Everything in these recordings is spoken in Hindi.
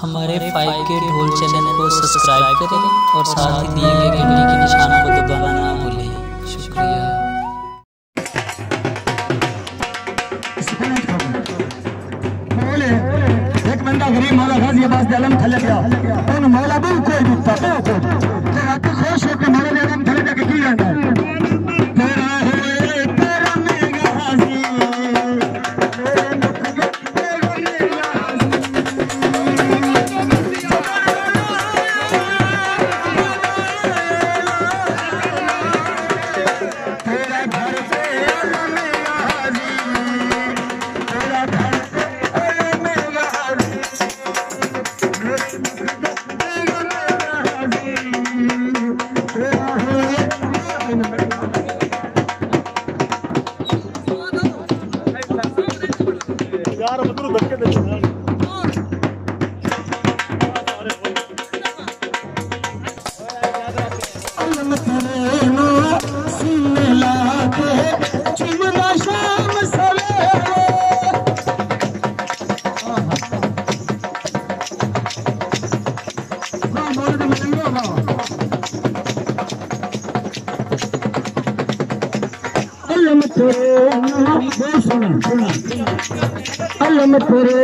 हमारे 5K ढोल चैनल को सब्सक्राइब करें और साथ ही दिए गए घंटी के निशान को दबाना ना भूलें। शुक्रिया। एक बंदा गरीब मौला गाजी अब्बास आलम थले गया उन मौला भी कोई दिखता तो खुश होकर मौला आलम थले जाके की जाता है यार मधुर धक्के देते हैं अलम तेरे नो सीने लाके चुमना शाम सवेरे हां बोल दे मिलेंगे हां अलम तेरे नो सुना अलम तेरे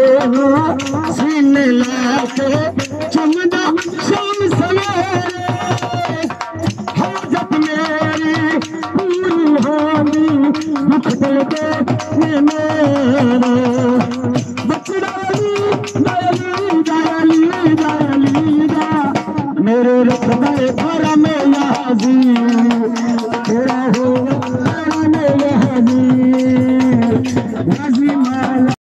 सीने लाके चुमना शाम सवेरे